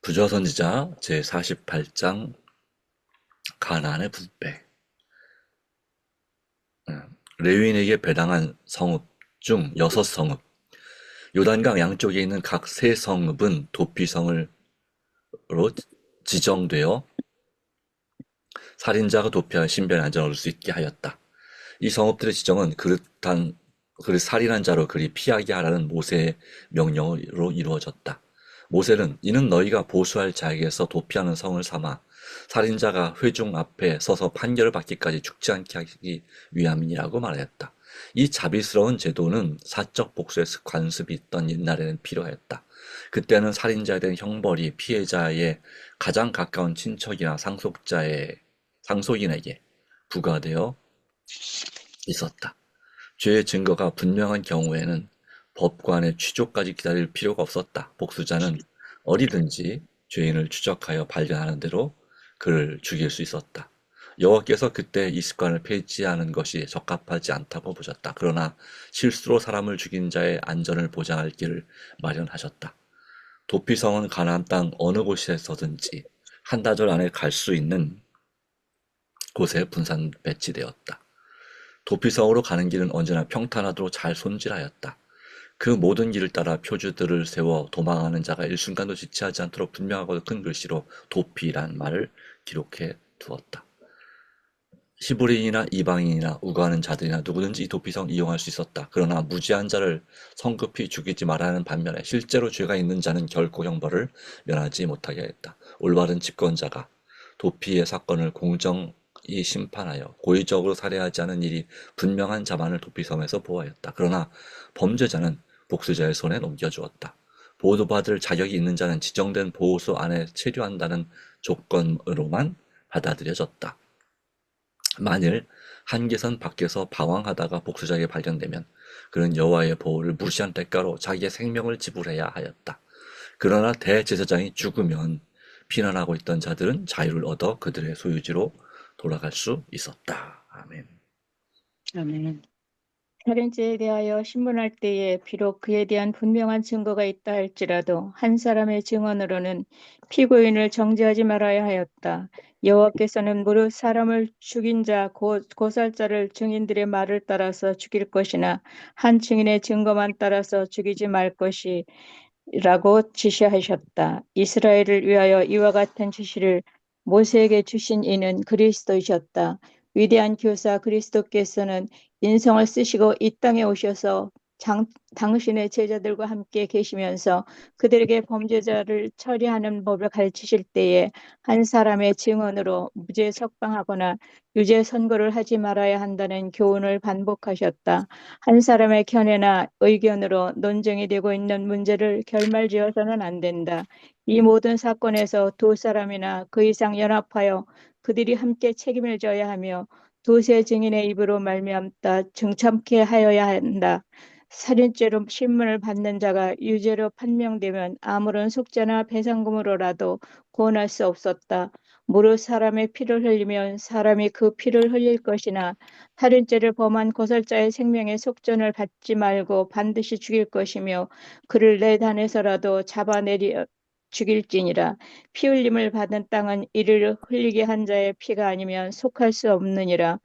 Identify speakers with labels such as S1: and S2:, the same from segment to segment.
S1: 부조선지자 제48장 가나안의 분배. 레위인에게 배당한 성읍 중 6성읍, 요단강 양쪽에 있는 각 3성읍은 도피성으로 지정되어 살인자가 도피한 신변의 안전을 얻을 수 있게 하였다. 이 성읍들의 지정은 그릇 살인한 자로 그리 피하게 하라는 모세의 명령으로 이루어졌다. 모세는 이는 너희가 보수할 자에게서 도피하는 성을 삼아 살인자가 회중 앞에 서서 판결을 받기까지 죽지 않게 하기 위함이라고 말하였다. 이 자비스러운 제도는 사적 복수의 관습이 있던 옛날에는 필요했다. 그때는 살인자에 대한 형벌이 피해자의 가장 가까운 친척이나 상속인에게 부과되어 있었다. 죄의 증거가 분명한 경우에는 법관의 취조까지 기다릴 필요가 없었다. 복수자는 어디든지 죄인을 추적하여 발견하는 대로 그를 죽일 수 있었다. 여호와께서 그때 이 습관을 폐지하는 것이 적합하지 않다고 보셨다. 그러나 실수로 사람을 죽인 자의 안전을 보장할 길을 마련하셨다. 도피성은 가나안 땅 어느 곳에서든지 한나절 안에 갈 수 있는 곳에 분산 배치되었다. 도피성으로 가는 길은 언제나 평탄하도록 잘 손질하였다. 그 모든 길을 따라 표주들을 세워 도망하는 자가 일순간도 지체하지 않도록 분명하고 큰 글씨로 도피란 말을 기록해 두었다. 히브리인이나 이방인이나 우고하는 자들이나 누구든지 이 도피성 이용할 수 있었다. 그러나 무지한 자를 성급히 죽이지 말라는 반면에 실제로 죄가 있는 자는 결코 형벌을 면하지 못하게 했다. 올바른 집권자가 도피의 사건을 공정히 심판하여 고의적으로 살해하지 않은 일이 분명한 자만을 도피섬에서 보호하였다. 그러나 범죄자는 복수자의 손에 넘겨주었다. 보호받을 자격이 있는 자는 지정된 보호소 안에 체류한다는 조건으로만 받아들여졌다. 만일 한계선 밖에서 방황하다가 복수자에게 발견되면 그는 여호와의 보호를 무시한 대가로 자기의 생명을 지불해야 하였다. 그러나 대제사장이 죽으면 피난하고 있던 자들은 자유를 얻어 그들의 소유지로 돌아갈 수 있었다. 아멘.
S2: 아멘. 살인죄에 대하여 신문할 때에 비록 그에 대한 분명한 증거가 있다 할지라도 한 사람의 증언으로는 피고인을 정죄하지 말아야 하였다. 여호와께서는 무릇 사람을 죽인 자 고살자를 증인들의 말을 따라서 죽일 것이나 한 증인의 증거만 따라서 죽이지 말 것이라고 지시하셨다. 이스라엘을 위하여 이와 같은 지시를 모세에게 주신 이는 그리스도이셨다. 위대한 교사 그리스도께서는 인성을 쓰시고 이 땅에 오셔서 당신의 제자들과 함께 계시면서 그들에게 범죄자를 처리하는 법을 가르치실 때에 한 사람의 증언으로 무죄 석방하거나 유죄 선고를 하지 말아야 한다는 교훈을 반복하셨다. 한 사람의 견해나 의견으로 논쟁이 되고 있는 문제를 결말지어서는 안 된다. 이 모든 사건에서 두 사람이나 그 이상 연합하여 그들이 함께 책임을 져야 하며 두세 증인의 입으로 말미암다 정참케 하여야 한다. 살인죄로 신문을 받는 자가 유죄로 판명되면 아무런 속죄나 배상금으로라도 구원할 수 없었다. 무릇 사람의 피를 흘리면 사람이 그 피를 흘릴 것이나 살인죄를 범한 고살자의 생명의 속전을 받지 말고 반드시 죽일 것이며 그를 내 단에서라도 잡아내려 죽일지니라. 피 흘림을 받은 땅은 이를 흘리게 한 자의 피가 아니면 속할 수 없느니라.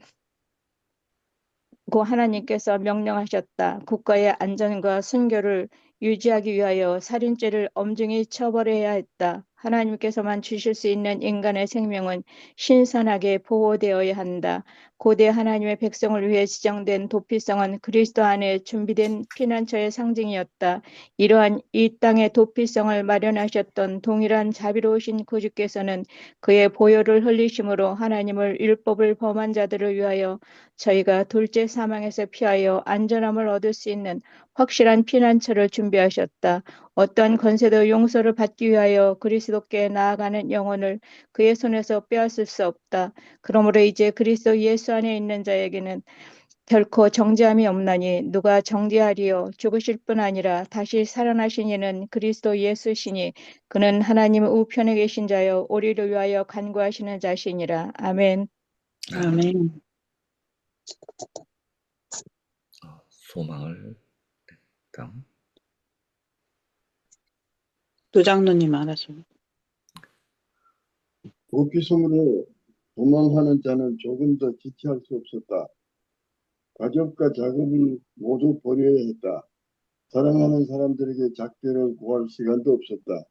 S2: 고 하나님께서 명령하셨다. 국가의 안전과 순결을 유지하기 위하여 살인죄를 엄중히 처벌해야 했다. 하나님께서만 주실 수 있는 인간의 생명은 신선하게 보호되어야 한다. 고대 하나님의 백성을 위해 지정된 도피성은 그리스도 안에 준비된 피난처의 상징이었다. 이러한 이 땅의 도피성을 마련하셨던 동일한 자비로우신 구주께서는 그의 보혈을 흘리심으로 하나님을 율법을 범한 자들을 위하여 저희가 둘째 사망에서 피하여 안전함을 얻을 수 있는 확실한 피난처를 준비하셨다. 어떠한 권세도 용서를 받기 위하여 그리스도께 나아가는 영혼을 그의 손에서 빼앗을 수 없다. 그러므로 이제 그리스도 예수 안에 있는 자에게는 결코 정죄함이 없나니 누가 정죄하리요. 죽으실 뿐 아니라 다시 살아나신 이는 그리스도 예수시니 그는 하나님 우편에 계신 자여 우리를 위하여 간구하시는 자시니라. 아멘.
S3: 아멘.
S1: 소망을 땅.
S3: 도장로님 알아서. 도피성으로 도망하는 자는 조금 더 지체할 수 없었다. 가족과 작업을 모두 버려야 했다. 사랑하는 사람들에게 작별을 구할 시간도 없었다.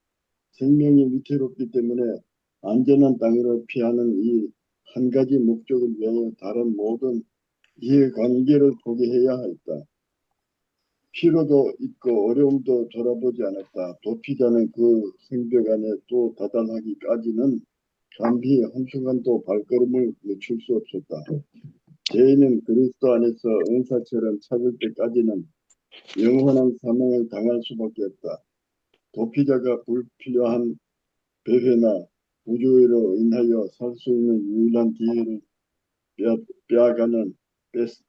S3: 생명이 위태롭기 때문에 안전한 땅으로 피하는 이 한 가지 목적을 위하여 다른 모든 이해관계를 포기해야 했다. 피로도 있고 어려움도 돌아보지 않았다. 도피자는 그 생벽 안에 또 다다르기까지는 잠시 한순간도 발걸음을 늦출 수 없었다. 죄인은 그리스도 안에서 은사처럼 찾을 때까지는 영원한 사망을 당할 수밖에 없다. 도피자가 불필요한 배회나 부조의로 인하여 살 수 있는 유일한 기회를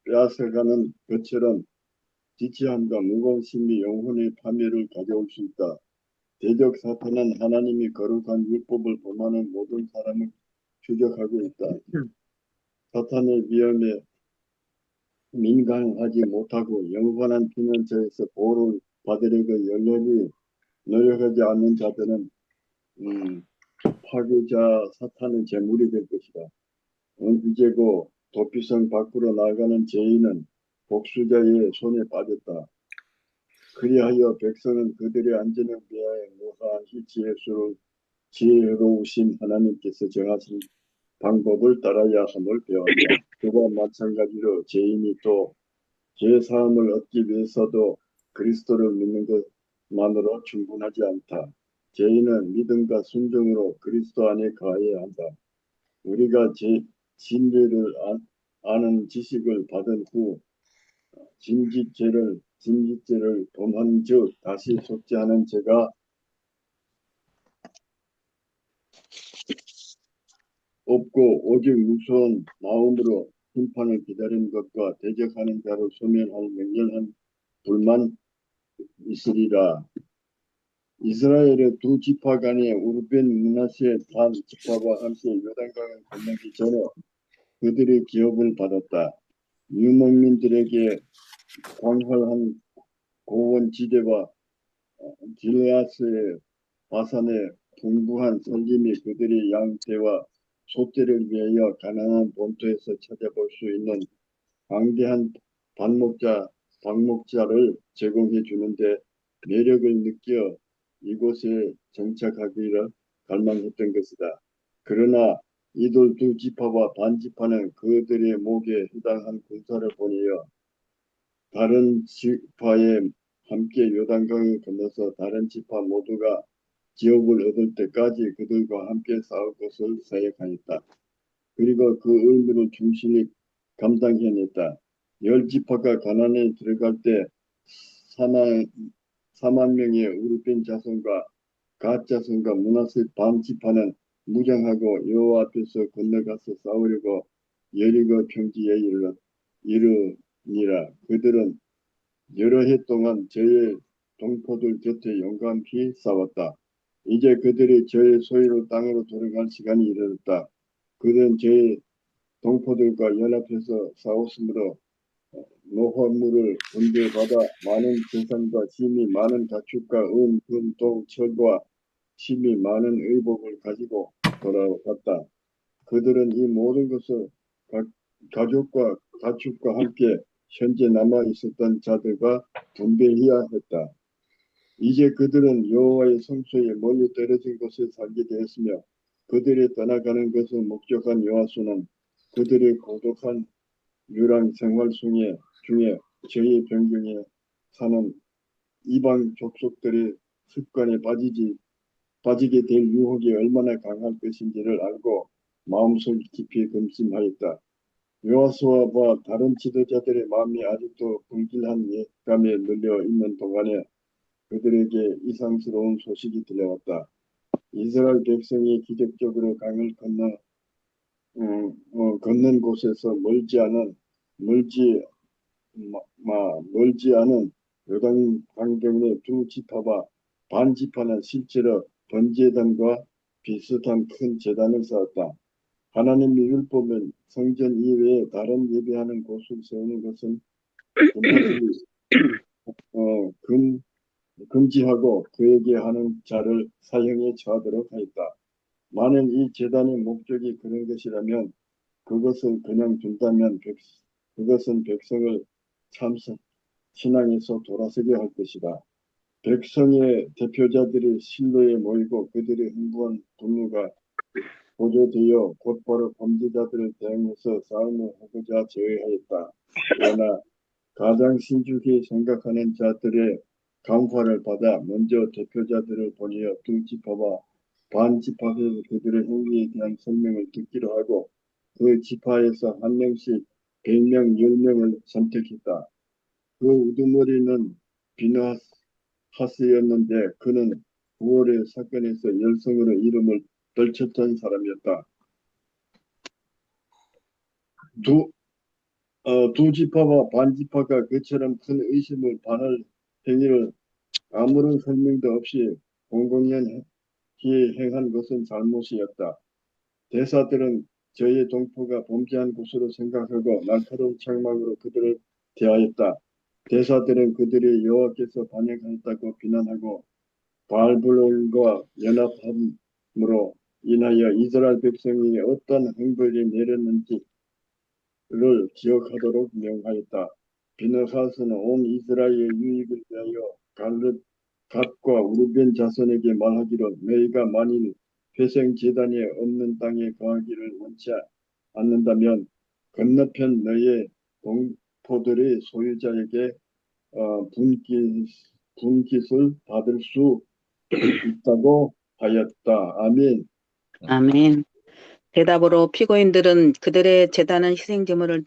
S3: 빼앗아가는 것처럼 지체함과 무관심이 영혼의 파멸을 가져올 수 있다. 대적 사탄은 하나님이 거룩한 율법을 범하는 모든 사람을 추적하고 있다. 사탄의 위험에 민감하지 못하고 영원한 피난처에서 보호를 받으려고 열렬히 노력하지 않는 자들은 파괴자 사탄의 제물이 될 것이다. 언제고 도피성 밖으로 나가는 죄인은 복수자의 손에 빠졌다. 그리하여 백성은 그들의 안전을 위하여 무사히 지혜로우신 하나님께서 정하신 방법을 따라야 함을 배웠다. 그와 마찬가지로 죄인이 또 죄사함을 얻기 위해서도 그리스도를 믿는 것만으로 충분하지 않다. 죄인은 믿음과 순종으로 그리스도 안에 거해야 한다. 우리가 진리를 아는 지식을 받은 후 진직죄를 범한 즉 다시 속죄하는 죄가 없고 오직 무서운 마음으로 심판을 기다리는 것과 대적하는 자를 소멸할 맹렬한 불만 있으리라. 이스라엘의 두 지파 간의 우르벤 므낫세 반 지파와 함께 요단강을 건너기 전에 그들의 기업을 받았다. 유목민들에게 광활한 고원 지대와 길라스의 바산의 풍부한 설림이 그들의 양떼와 소떼를 위하여 가나안 본토에서 찾아볼 수 있는 방대한 방목자를 제공해 주는데 매력을 느껴 이곳에 정착하기를 갈망했던 것이다. 그러나 이들 두 지파와 반 지파는 그들의 목에 해당한 군사를 보내어 다른 지파에 함께 요단강을 건너서 다른 지파 모두가 지옥을 얻을 때까지 그들과 함께 싸울 것을 사역하였다. 그리고 그 의무를 충실히 감당해냈다. 열 지파가 가나안에 들어갈 때 4만 명의 우르벤 자손과 갓 자손과 므낫세 반 지파는 무장하고 여호와 앞에서 건너가서 싸우려고 여리고 평지에 이르니라. 그들은 여러 해 동안 저의 동포들 곁에 용감히 싸웠다. 이제 그들이 저의 소유를 땅으로 돌아갈 시간이 이르렀다. 그들은 저의 동포들과 연합해서 싸웠으므로 노화물을 분배받아 많은 재산과 힘이 많은 가축과 금, 동, 철과 힘이 많은 의복을 가지고 돌아왔다. 그들은 이 모든 것을 가족과 가축과 함께 현재 남아 있었던 자들과 분배해야 했다. 이제 그들은 여호와의 성소에 멀리 떨어진 곳에 살게 되었으며 그들이 떠나가는 것을 목격한 여호와수는 그들의 고독한 유랑 생활 중에 저의 변경에 사는 이방 족속들의 습관에 빠지게 될 유혹이 얼마나 강할 것인지를 알고 마음속 깊이 금심하였다. 여호수아와 다른 지도자들의 마음이 아직도 불길한 예감에 눌려 있는 동안에 그들에게 이상스러운 소식이 들려왔다. 이스라엘 백성이 기적적으로 강을 걷는 곳에서 멀지 않은 요단 강변의 두 지파와 반 지파는 실제로 번제단과 비슷한 큰 제단을 쌓았다. 하나님의 율법은 성전 이외에 다른 예배하는 곳을 세우는 것은 금지하고 그에게 하는 자를 사형에 처하도록 하였다. 만일 이 재단의 목적이 그런 것이라면 그것을 그냥 둔다면 그것은 백성을 참 신앙에서 돌아서게 할 것이다. 백성의 대표자들이 실로에 모이고 그들의 흥분한 분노가 고조되어 곧바로 범죄자들을 대항해서 싸움을 하고자 제의하였다. 그러나 가장 신중히 생각하는 자들의 감화를 받아 먼저 대표자들을 보내어 두 지파와 반 지파에서 그들의 행위에 대한 설명을 듣기로 하고 그 지파에서 한 명씩 100명, 10명을 선택했다. 그 우두머리는 비느하스였는데 그는 9월의 사건에서 열성으로 이름을 떨쳤던 사람이었다. 두, 두 지파와 반 지파가 그처럼 큰 의심을 반할 행위를 아무런 설명도 없이 공공연히 행한 것은 잘못이었다. 대사들은 저의 동포가 범죄한 것으로 생각하고 날카로운 책망으로 그들을 대하였다. 대사들은 그들이 여호와께서 반역하였다고 비난하고 바알불론과 연합함으로 인하여 이스라엘 백성이 어떤 행벌이 내렸는지를 기억하도록 명하였다. 비느하스는 온 이스라엘의 유익을 위하여 갓과 우르벤 자손에게 말하기로 너희가 만일 회생 제단이 없는 땅에 거하기를 원치 않는다면 건너편 너희의 동포들의 소유자에게 분깃을 받을 수 있다고 하였다. 아멘.
S4: 아멘. 대답으로 피고인들은 그들의 제단은 희생제물을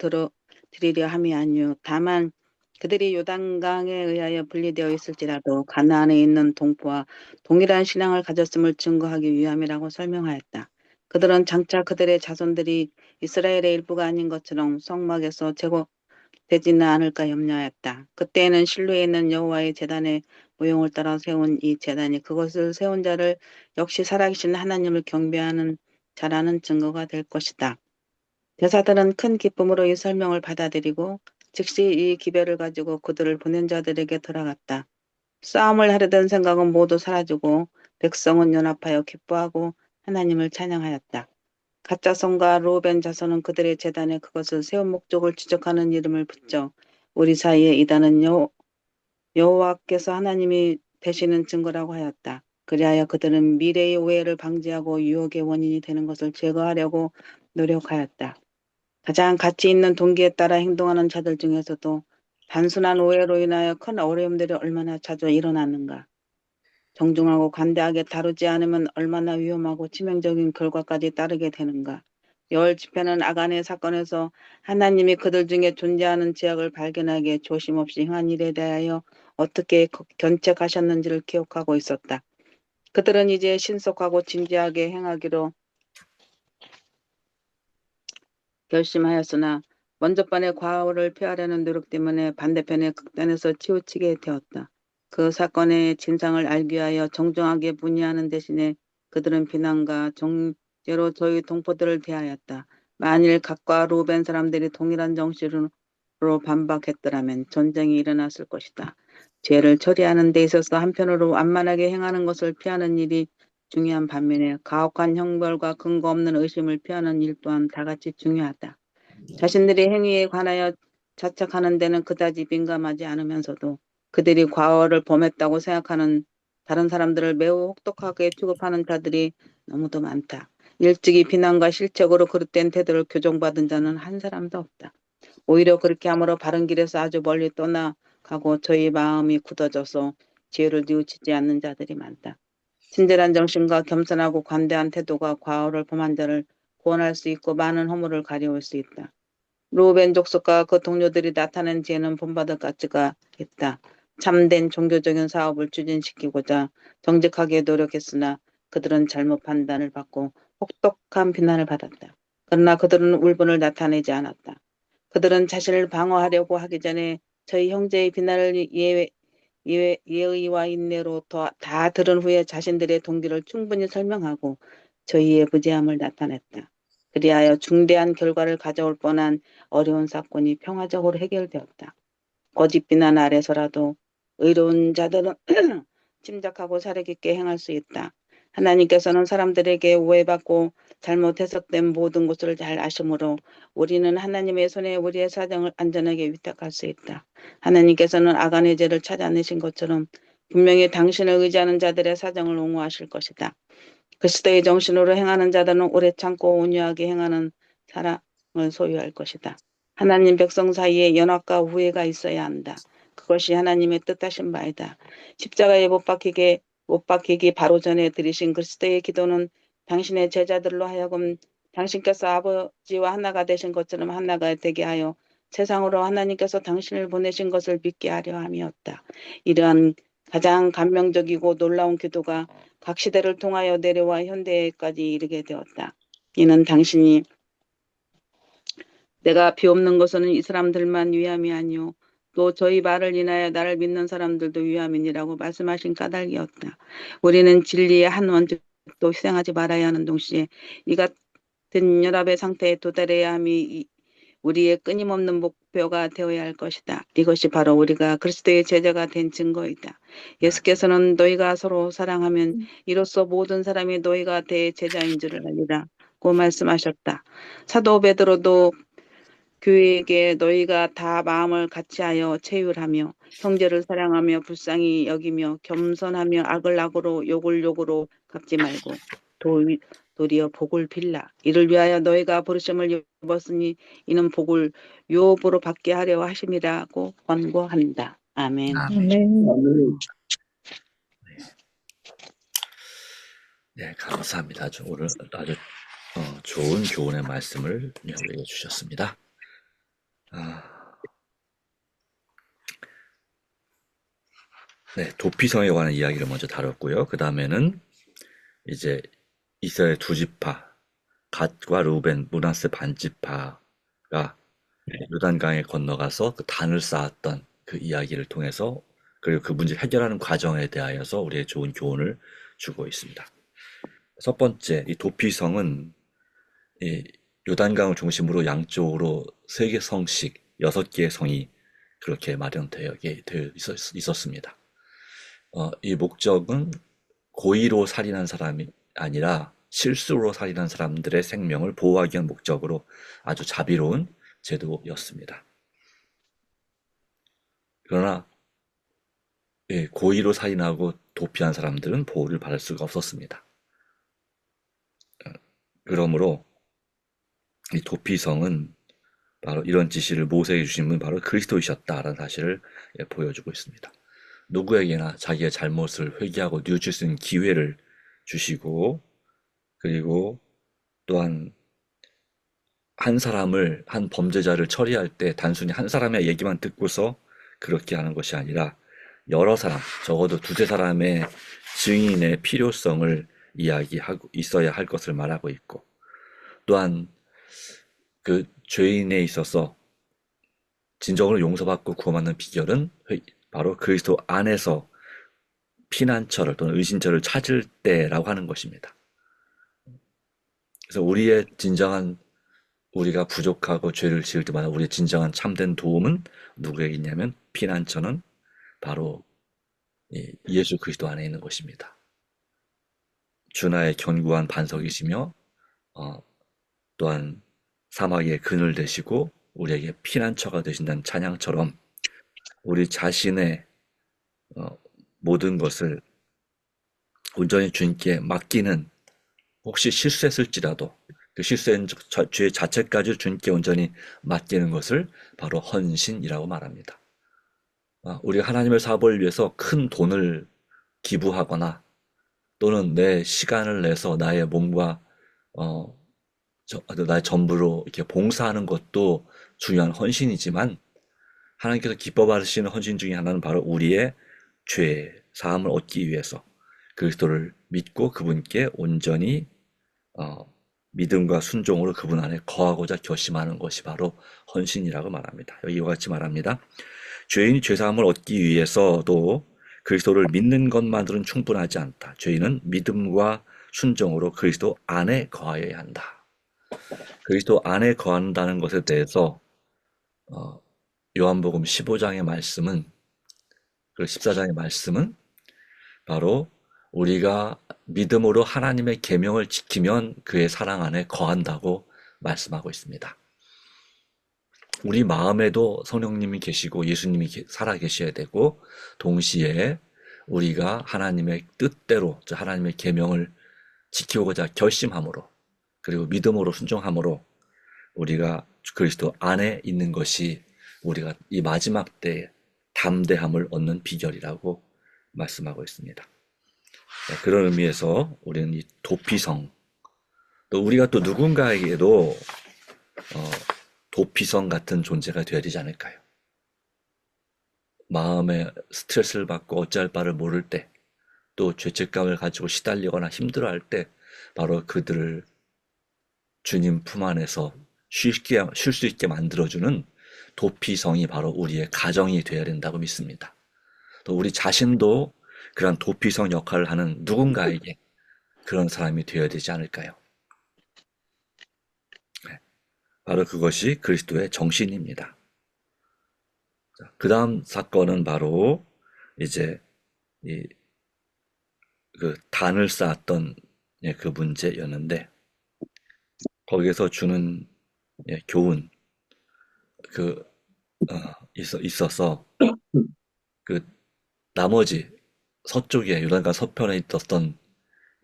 S4: 드리려 함이 아니요 다만 그들이 요단강에 의하여 분리되어 있을지라도 가나안에 있는 동포와 동일한 신앙을 가졌음을 증거하기 위함이라고 설명하였다. 그들은 장차 그들의 자손들이 이스라엘의 일부가 아닌 것처럼 성막에서 제거되지는 않을까 염려하였다. 그때에는 실로에 있는 여호와의 제단의 모형을 따라 세운 이 제단이 그것을 세운 자를 역시 살아계신 하나님을 경배하는 자라는 증거가 될 것이다. 대사들은 큰 기쁨으로 이 설명을 받아들이고 즉시 이 기별을 가지고 그들을 보낸 자들에게 돌아갔다. 싸움을 하려던 생각은 모두 사라지고 백성은 연합하여 기뻐하고 하나님을 찬양하였다. 가짜성과 루벤 자손은 그들의 제단에 그것을 세운 목적을 추적하는 이름을 붙여 우리 사이에 이단은 여호와께서 하나님이 되시는 증거라고 하였다. 그리하여 그들은 미래의 오해를 방지하고 유혹의 원인이 되는 것을 제거하려고 노력하였다. 가장 가치 있는 동기에 따라 행동하는 자들 중에서도 단순한 오해로 인하여 큰 어려움들이 얼마나 자주 일어나는가. 정중하고 관대하게 다루지 않으면 얼마나 위험하고 치명적인 결과까지 따르게 되는가. 열 집회는 아간의 사건에서 하나님이 그들 중에 존재하는 죄악을 발견하기에 조심 없이 행한 일에 대하여 어떻게 견책하셨는지를 기억하고 있었다. 그들은 이제 신속하고 진지하게 행하기로 결심하였으나 먼저 번의 과오를 피하려는 노력 때문에 반대편의 극단에서 치우치게 되었다. 그 사건의 진상을 알기 위하여 정중하게 문의하는 대신에 그들은 비난과 정죄로 저희 동포들을 대하였다. 만일 각과 루벤 사람들이 동일한 정신으로 반박했더라면 전쟁이 일어났을 것이다. 죄를 처리하는 데 있어서 한편으로 완만하게 행하는 것을 피하는 일이 중요한 반면에 가혹한 형벌과 근거 없는 의심을 피하는 일 또한 다같이 중요하다. 자신들의 행위에 관하여 자책하는 데는 그다지 민감하지 않으면서도 그들이 과오를 범했다고 생각하는 다른 사람들을 매우 혹독하게 취급하는 자들이 너무도 많다. 일찍이 비난과 실책으로 그릇된 태도를 교정받은 자는 한 사람도 없다. 오히려 그렇게 함으로 바른 길에서 아주 멀리 떠나가고 저희 마음이 굳어져서 지혜를 뉘우치지 않는 자들이 많다. 친절한 정신과 겸손하고 관대한 태도가 과오를 범한 자를 구원할 수 있고 많은 허물을 가려울 수 있다. 루벤 족속과 그 동료들이 나타낸 지혜는 본받을 가치가 있다. 참된 종교적인 사업을 추진시키고자 정직하게 노력했으나 그들은 잘못 판단을 받고 혹독한 비난을 받았다. 그러나 그들은 울분을 나타내지 않았다. 그들은 자신을 방어하려고 하기 전에 저희 형제의 비난을 예의와 인내로 다 들은 후에 자신들의 동기를 충분히 설명하고 저희의 무죄함을 나타냈다. 그리하여 중대한 결과를 가져올 뻔한 어려운 사건이 평화적으로 해결되었다. 거짓 비난 아래서라도 의로운 자들은 침착하고 사려 깊게 행할 수 있다. 하나님께서는 사람들에게 오해받고 잘못 해석된 모든 것을 잘 아심으로 우리는 하나님의 손에 우리의 사정을 안전하게 위탁할 수 있다. 하나님께서는 아간의 죄를 찾아내신 것처럼 분명히 당신을 의지하는 자들의 사정을 옹호하실 것이다. 그리스도의 정신으로 행하는 자들은 오래 참고 온유하게 행하는 사랑을 소유할 것이다. 하나님 백성 사이에 연합과 우애가 있어야 한다. 그것이 하나님의 뜻하신 바이다. 십자가에 못 박히기 바로 전에 드리신 그리스도의 기도는 당신의 제자들로 하여금 당신께서 아버지와 하나가 되신 것처럼 하나가 되게 하여 세상으로 하나님께서 당신을 보내신 것을 믿게 하려 함이었다. 이러한 가장 감명적이고 놀라운 기도가 각 시대를 통하여 내려와 현대까지 이르게 되었다. 이는 당신이 내가 비옵는 것은 이 사람들만 위함이 아니요 또 저희 말을 인하여 나를 믿는 사람들도 위함이니라고 말씀하신 까닭이었다. 우리는 진리의 한 원칙도 희생하지 말아야 하는 동시에 이 같은 연합의 상태에 도달해야 함이 우리의 끊임없는 목표가 되어야 할 것이다. 이것이 바로 우리가 그리스도의 제자가 된 증거이다. 예수께서는 너희가 서로 사랑하면 이로써 모든 사람이 너희가 내 제자인 줄을 알리라고 말씀하셨다. 사도 베드로도 교회에게 너희가 다 마음을 같이하여 체휼하며 형제를 사랑하며 불쌍히 여기며 겸손하며 악을 악으로 욕을 욕으로 갚지 말고 도리어 복을 빌라. 이를 위하여 너희가 부르심을 입었으니 이는 복을 유업으로 받게 하려 하심이라고 권고한다. 아멘.
S1: 아멘.
S3: 아멘.
S1: 네, 감사합니다. 오늘 아주 좋은 교훈의 말씀을 우리에게 주셨습니다. 네, 도피성에 관한 이야기를 먼저 다뤘고요. 그 다음에는 이제 이스라엘 두 지파, 갓과 루벤, 므낫세 반지파가 요단강에 건너가서 그 단을 쌓았던 그 이야기를 통해서 그리고 그 문제를 해결하는 과정에 대하여서 우리의 좋은 교훈을 주고 있습니다. 첫 번째, 이 도피성은 이 요단강을 중심으로 양쪽으로 3개 성씩 6개의 성이 그렇게 마련되어 있었습니다. 이 목적은 고의로 살인한 사람이 아니라 실수로 살인한 사람들의 생명을 보호하기 위한 목적으로 아주 자비로운 제도였습니다. 그러나 고의로 살인하고 도피한 사람들은 보호를 받을 수가 없었습니다. 그러므로 이 도피성은 바로 이런 지시를 모세에게 주신 분은 바로 그리스도이셨다라는 사실을 보여주고 있습니다. 누구에게나 자기의 잘못을 회개하고 뉘우칠 수 있는 기회를 주시고 그리고 또한 한 범죄자를 처리할 때 단순히 한 사람의 얘기만 듣고서 그렇게 하는 것이 아니라 여러 사람, 적어도 2-3사람의 증인의 필요성을 이야기하고 있어야 할 것을 말하고 있고 또한 그 죄인에 있어서 진정으로 용서받고 구원받는 비결은 바로 그리스도 안에서 피난처를 또는 의심처를 찾을 때라고 하는 것입니다. 그래서 우리가 부족하고 죄를 지을 때마다 우리의 진정한 참된 도움은 누구에게 있냐면 피난처는 바로 예수 그리스도 안에 있는 것입니다. 주나의 견고한 반석이시며 또한 사막의 그늘 되시고 우리에게 피난처가 되신다는 찬양처럼 우리 자신의 모든 것을 온전히 주님께 맡기는 혹시 실수했을지라도 그 실수한 죄 자체까지 주님께 온전히 맡기는 것을 바로 헌신이라고 말합니다. 우리가 하나님의 사업을 위해서 큰 돈을 기부하거나 또는 내 시간을 내서 나의 몸과 나의 전부로 이렇게 봉사하는 것도 중요한 헌신이지만 하나님께서 기뻐 받으시는 헌신 중에 하나는 바로 우리의 죄 사함을 얻기 위해서 그리스도를 믿고 그분께 온전히 믿음과 순종으로 그분 안에 거하고자 결심하는 것이 바로 헌신이라고 말합니다. 여기와 같이 말합니다. 죄인이 죄사함을 얻기 위해서도 그리스도를 믿는 것만으로는 충분하지 않다. 죄인은 믿음과 순종으로 그리스도 안에 거하여야 한다. 그리스도 안에 거한다는 것에 대해서 요한복음 15장의 말씀은 그리고 14장의 말씀은 바로 우리가 믿음으로 하나님의 계명을 지키면 그의 사랑 안에 거한다고 말씀하고 있습니다. 우리 마음에도 성령님이 계시고 예수님이 살아 계셔야 되고, 동시에 우리가 하나님의 뜻대로, 하나님의 계명을 지키고자 결심함으로, 그리고 믿음으로 순종함으로 우리가 그리스도 안에 있는 것이 우리가 이 마지막 때에 담대함을 얻는 비결이라고 말씀하고 있습니다. 그런 의미에서 우리는 이 도피성, 또 우리가 또 누군가에게도 도피성 같은 존재가 되어야 되지 않을까요? 마음에 스트레스를 받고 어찌할 바를 모를 때, 또 죄책감을 가지고 시달리거나 힘들어할 때 바로 그들을 주님 품 안에서 쉴 수 있게 만들어주는 도피성이 바로 우리의 가정이 되어야 된다고 믿습니다. 또 우리 자신도 그런 도피성 역할을 하는 누군가에게 그런 사람이 되어야 되지 않을까요? 네, 바로 그것이 그리스도의 정신입니다. 그 다음 사건은 바로 이제 그 단을 쌓았던 그 문제였는데, 거기에서 주는 교훈 있어서 그 나머지 서쪽에 요단강 서편에 있었던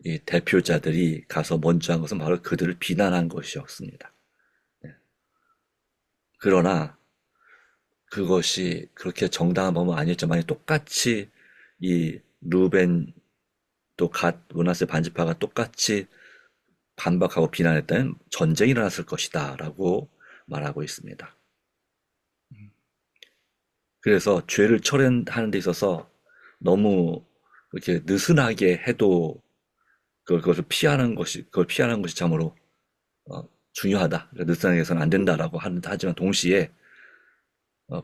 S1: 이 대표자들이 가서 먼저 한 것은 바로 그들을 비난한 것이었습니다. 그러나 그것이 그렇게 정당한 법은 아니었죠. 만약 똑같이 이 루벤 또 갓 므낫세 반지파가 똑같이 반박하고 비난했다면 전쟁이 일어났을 것이다 라고 말하고 있습니다. 그래서 죄를 처리하는 데 있어서 너무 그렇게 느슨하게 해도 그걸 피하는 것이 참으로 중요하다. 느슨하게 해서는 안 된다라고 하지만 동시에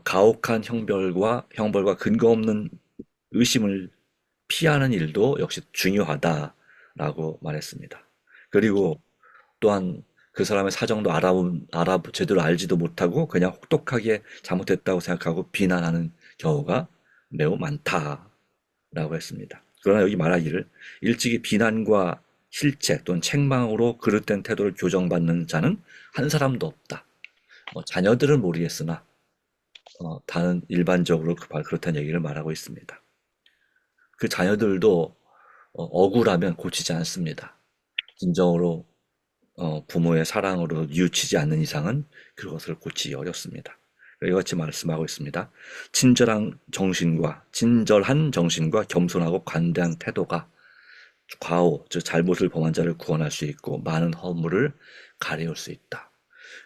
S1: 가혹한 형벌과 근거 없는 의심을 피하는 일도 역시 중요하다라고 말했습니다. 그리고 또한 그 사람의 사정도 제대로 알지도 못하고 그냥 혹독하게 잘못했다고 생각하고 비난하는 경우가 매우 많다라고 했습니다. 그러나 여기 말하기를 일찍이 비난과 실책 또는 책망으로 그릇된 태도를 교정받는 자는 한 사람도 없다. 자녀들은 모르겠으나 다른 일반적으로 그렇다는 얘기를 말하고 있습니다. 그 자녀들도 억울하면 고치지 않습니다. 진정으로 부모의 사랑으로 뉘우치지 않는 이상은 그것을 고치기 어렵습니다. 이같이 말씀하고 있습니다. 친절한 정신과 겸손하고 관대한 태도가 과오, 즉 잘못을 범한 자를 구원할 수 있고 많은 허물을 가리울 수 있다.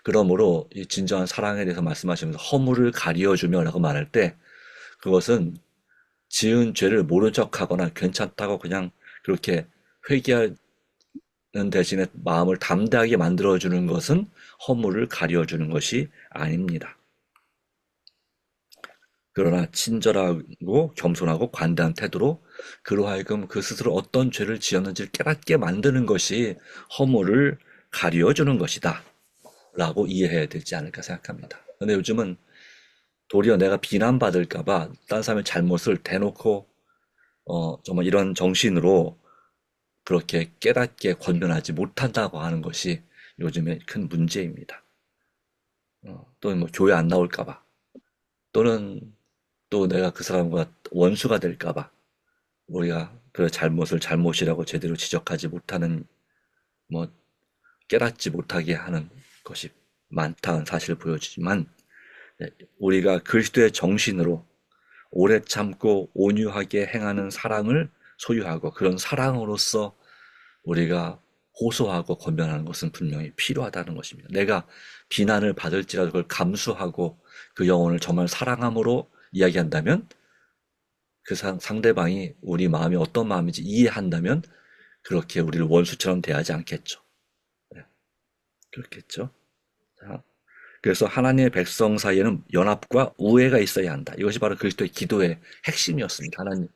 S1: 그러므로 이 진정한 사랑에 대해서 말씀하시면서 허물을 가리워주며 라고 말할 때 그것은 지은 죄를 모른 척하거나 괜찮다고 그냥 그렇게 회개하는 대신에 마음을 담대하게 만들어주는 것은 허물을 가려주는 것이 아닙니다. 그러나 친절하고 겸손하고 관대한 태도로 그로 하여금 그 스스로 어떤 죄를 지었는지를 깨닫게 만드는 것이 허물을 가려주는 것이다 라고 이해해야 되지 않을까 생각합니다. 근데 요즘은 도리어 내가 비난받을까봐 딴 사람의 잘못을 대놓고 정말 이런 정신으로 그렇게 깨닫게 권면하지 못한다고 하는 것이 요즘의 큰 문제입니다. 또는 뭐 교회 안 나올까봐, 또는 또 내가 그 사람과 원수가 될까봐 우리가 그 잘못을 잘못이라고 제대로 지적하지 못하는, 뭐 깨닫지 못하게 하는 것이 많다는 사실을 보여주지만, 우리가 그리스도의 정신으로 오래 참고 온유하게 행하는 사랑을 소유하고 그런 사랑으로서 우리가 호소하고 권면하는 것은 분명히 필요하다는 것입니다. 내가 비난을 받을지라도 그걸 감수하고 그 영혼을 정말 사랑함으로 이야기한다면 그 상대방이 우리 마음이 어떤 마음인지 이해한다면 그렇게 우리를 원수처럼 대하지 않겠죠. 네, 그렇겠죠. 자, 그래서 하나님의 백성 사이에는 연합과 우애가 있어야 한다. 이것이 바로 그리스도의 기도의 핵심이었습니다. 하나님,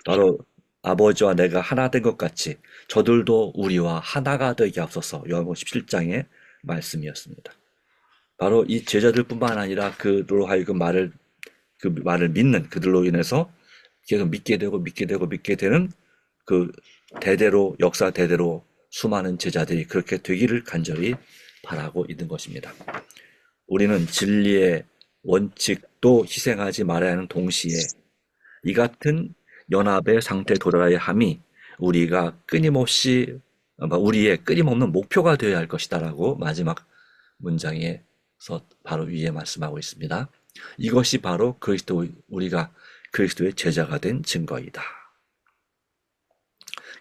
S1: 바로 아버지와 내가 하나 된 것 같이 저들도 우리와 하나가 되게 앞서서 요한복음 17장의 말씀이었습니다. 바로 이 제자들뿐만 아니라 그들로 하여금 그 말을 믿는 그들로 인해서 계속 믿게 되는 그 대대로 역사 대대로 수많은 제자들이 그렇게 되기를 간절히 바라고 있는 것입니다. 우리는 진리의 원칙도 희생하지 말아야 하는 동시에 이 같은 연합의 상태에 도달해야 함이 우리가 끊임없이 우리의 끊임없는 목표가 되어야 할 것이다라고 마지막 문장에서 바로 위에 말씀하고 있습니다. 이것이 바로 우리가 그리스도의 제자가 된 증거이다.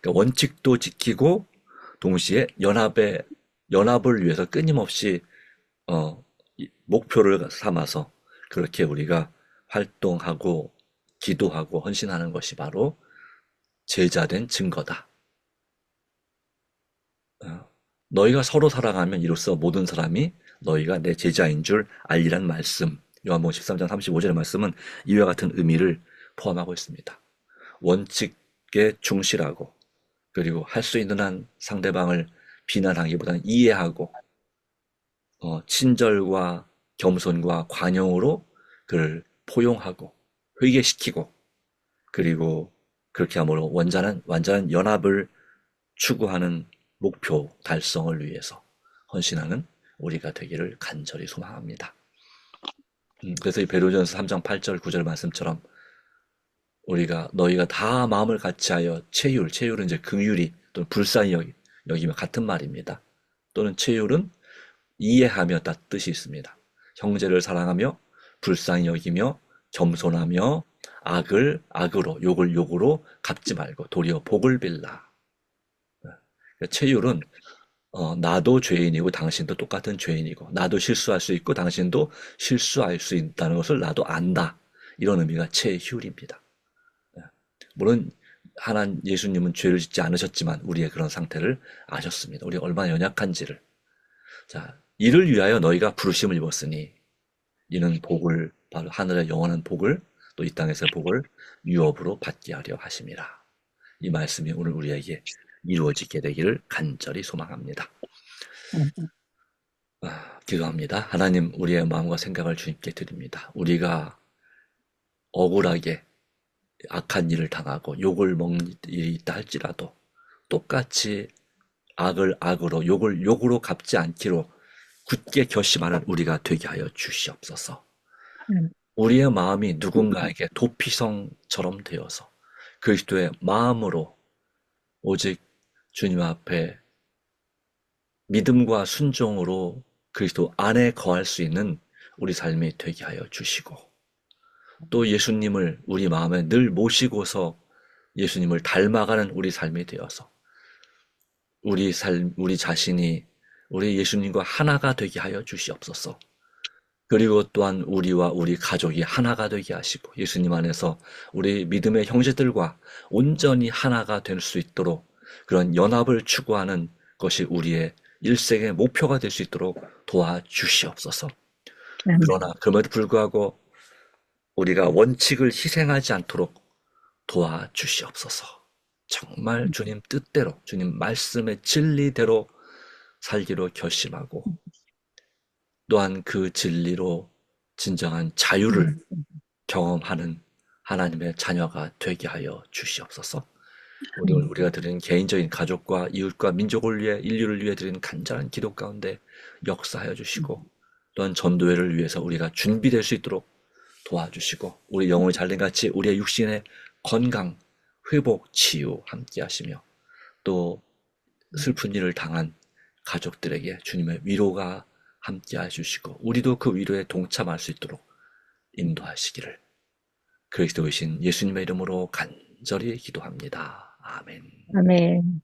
S1: 그러니까 원칙도 지키고 동시에 연합을 위해서 끊임없이 목표를 삼아서 그렇게 우리가 활동하고 기도하고 헌신하는 것이 바로 제자된 증거다. 너희가 서로 사랑하면 이로써 모든 사람이 너희가 내 제자인 줄 알리란 말씀. 요한복음 13장 35절의 말씀은 이와 같은 의미를 포함하고 있습니다. 원칙에 충실하고 그리고 할 수 있는 한 상대방을 비난하기보다는 이해하고 친절과 겸손과 관용으로 그를 포용하고 회개시키고 그리고 그렇게 함으로 완전한 연합을 추구하는 목표 달성을 위해서 헌신하는 우리가 되기를 간절히 소망합니다. 그래서 이 베드로전서 3장 8절 9절 말씀처럼 너희가 다 마음을 같이하여 체율은 이제 긍휼히 또는 불쌍히 여기면 같은 말입니다. 또는 체율은 이해하며 다 뜻이 있습니다. 형제를 사랑하며 불쌍히 여기며 겸손하며 악을 악으로 욕을 욕으로 갚지 말고 도리어 복을 빌라. 체율은 나도 죄인이고 당신도 똑같은 죄인이고 나도 실수할 수 있고 당신도 실수할 수 있다는 것을 나도 안다. 이런 의미가 체휼입니다. 물론 예수님은 죄를 짓지 않으셨지만 우리의 그런 상태를 아셨습니다. 우리가 얼마나 연약한지를. 자, 이를 위하여 너희가 부르심을 입었으니 이는 복을 바로 하늘의 영원한 복을 또 이 땅에서의 복을 유업으로 받게 하려 하심이라. 이 말씀이 오늘 우리에게 이루어지게 되기를 간절히 소망합니다. 기도합니다. 하나님, 우리의 마음과 생각을 주님께 드립니다. 우리가 억울하게 악한 일을 당하고 욕을 먹는 일이 있다 할지라도 똑같이 악을 악으로 욕을 욕으로 갚지 않기로 굳게 결심하는 우리가 되게 하여 주시옵소서. 우리의 마음이 누군가에게 도피성처럼 되어서 그리스도의 마음으로 오직 주님 앞에 믿음과 순종으로 그리스도 안에 거할 수 있는 우리 삶이 되게 하여 주시고 또 예수님을 우리 마음에 늘 모시고서 예수님을 닮아가는 우리 삶이 되어서 우리 자신이 우리 예수님과 하나가 되게 하여 주시옵소서. 그리고 또한 우리와 우리 가족이 하나가 되게 하시고 예수님 안에서 우리 믿음의 형제들과 온전히 하나가 될 수 있도록 그런 연합을 추구하는 것이 우리의 일생의 목표가 될 수 있도록 도와주시옵소서. 그러나 그럼에도 불구하고 우리가 원칙을 희생하지 않도록 도와주시옵소서. 정말 주님 뜻대로 주님 말씀의 진리대로 살기로 결심하고 또한 그 진리로 진정한 자유를 경험하는 하나님의 자녀가 되게 하여 주시옵소서. 우리가 드리는 개인적인 가족과 이웃과 민족을 위해 인류를 위해 드리는 간절한 기도 가운데 역사하여 주시고 또한 전도회를 위해서 우리가 준비될 수 있도록 도와주시고 우리 영혼이 잘된 같이 우리의 육신의 건강, 회복, 치유 함께 하시며 또 슬픈 일을 당한 가족들에게 주님의 위로가 함께 해주시고 우리도 그 위로에 동참할 수 있도록 인도하시기를 그리스도이신 예수님의 이름으로 간절히 기도합니다. 아멘.
S2: 아멘.